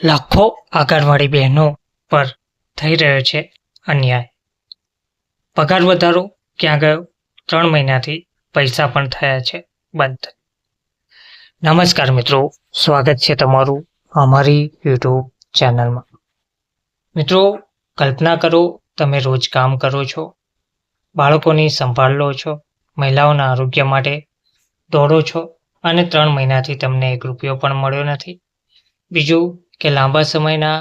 લાખો આંગણવાડી બહેનો પર થઈ રહ્યો છે અન્યાય. પગાર વધારો ક્યાં ગયો? 3 મહિનાથી પૈસા પણ થયા છે બંધ. નમસ્કાર મિત્રો, સ્વાગત છે તમારું અમારી યુટ્યુબ ચેનલમાં. મિત્રો, કલ્પના કરો, તમે રોજ કામ કરો છો, બાળકોની સંભાળ લો છો, મહિલાઓના આરોગ્ય માટે દોડો છો અને 3 મહિનાથી તમને 1 રૂપિયો પણ મળ્યો નથી. બીજું કે લાંબા સમયના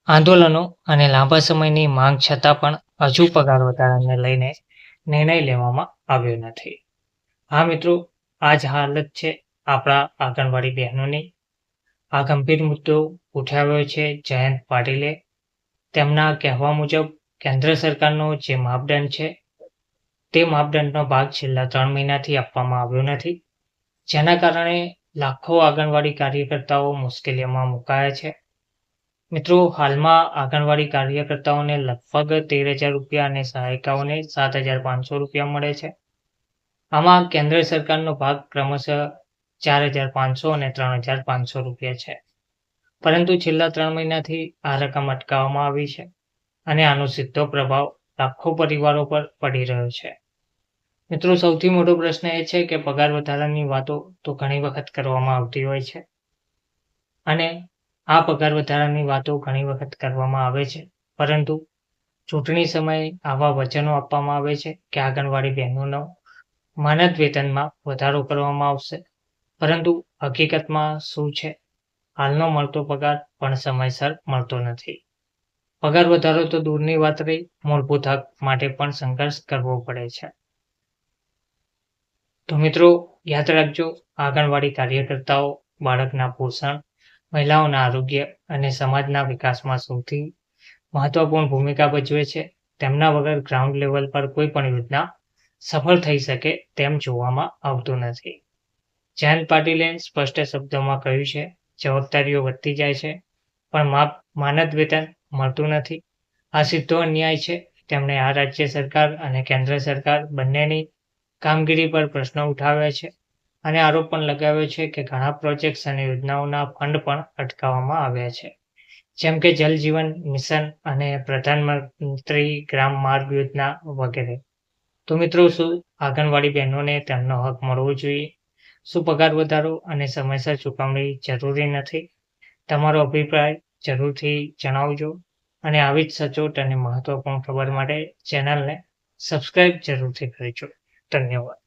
આંદોલનો અને લાંબા સમયની માંગ છતાં પણ હજુ પગાર વધારાને લઈને નિર્ણય લેવામાં આવ્યો નથી. હા મિત્રો, આ જ હાલત છે આપણા આંગણવાડી બહેનોની. આ ગંભીર મુદ્દો ઉઠાવ્યો છે જયંત પાટીલે. તેમના કહેવા મુજબ કેન્દ્ર સરકારનો જે માપદંડ છે તે માપદંડનો ભાગ છેલ્લા 3 મહિનાથી આપવામાં આવ્યો નથી, જેના કારણે લાખો આંગણવાડી કાર્યકર્તાઓ મુશ્કેલીઓમાં મુકાયા છે. મિત્રો, હાલમાં આંગણવાડી કાર્યકર્તાઓને લગભગ 13,000 રૂપિયા અને સહાયિકાઓને 7,500 રૂપિયા મળે છે. આમાં કેન્દ્ર સરકારનો ભાગ ક્રમશઃ 4,500 અને 3,500 રૂપિયા છે. પરંતુ છેલ્લા 3 મહિનાથી આ રકમ અટકાવવામાં આવી છે અને આનો સીધો પ્રભાવ લાખો પરિવારો પર પડી રહ્યો છે. મિત્રો, સૌથી મોટો પ્રશ્ન એ છે કે પગાર વધારાની વાતો તો ઘણી વખત કરવામાં આવતી હોય છે અને આ પગાર વધારાની વાતો ઘણી વખત કરવામાં આવે છે, પરંતુ ચૂંટણી સમયે આવા વચનો આપવામાં આવે છે કે આંગણવાડી બહેનોનો માનદ વેતનમાં વધારો કરવામાં આવશે, પરંતુ હકીકતમાં શું છે? હાલનો મળતો પગાર પણ સમયસર મળતો નથી. પગાર વધારો તો દૂરની વાત રહી, મૂળભૂત હક માટે પણ સંઘર્ષ કરવો પડે છે. તો મિત્રો, યાદ રાખજો, આંગણવાડી કાર્યકર્તાઓ બાળકના પોષણ, મહિલાઓના આરોગ્ય અને સમાજના વિકાસમાં સૌથી મહત્વપૂર્ણ ભૂમિકા ભજવે છે. તેમના વગર ગ્રાઉન્ડ લેવલ પર કોઈ પણ યોજના સફળ થઈ શકે તેમ જોવામાં આવતું નથી. જયંત પાટીલે સ્પષ્ટ શબ્દોમાં કહ્યું છે, જવાબદારીઓ વધતી જાય છે પણ માનદ વેતન મળતું નથી. આ સીધો અન્યાય છે. તેમણે આ રાજ્ય સરકાર અને કેન્દ્ર સરકાર બંનેની કામગીરી પર પ્રશ્નો ઉઠાવ્યા છે અને આરોપ પણ લગાવ્યો છે કે ઘણા પ્રોજેક્ટ્સ અને યોજનાઓના ફંડ પણ અટકાવવામાં આવ્યા છે, જેમ કે જલ જીવન મિશન અને પ્રધાનમંત્રી ગ્રામ માર્ગ યોજના વગેરે. તો મિત્રો, શું આંગણવાડી બહેનોને તેમનો હક મળવો જોઈએ? શું પગાર વધારો અને સમયસર ચૂકવણી જરૂરી નથી? તમારો અભિપ્રાય જરૂરથી જણાવજો અને આવી જ સચોટ અને મહત્વપૂર્ણ ખબર માટે ચેનલને સબસ્ક્રાઇબ જરૂરથી કરજો. ધન્યવાદ.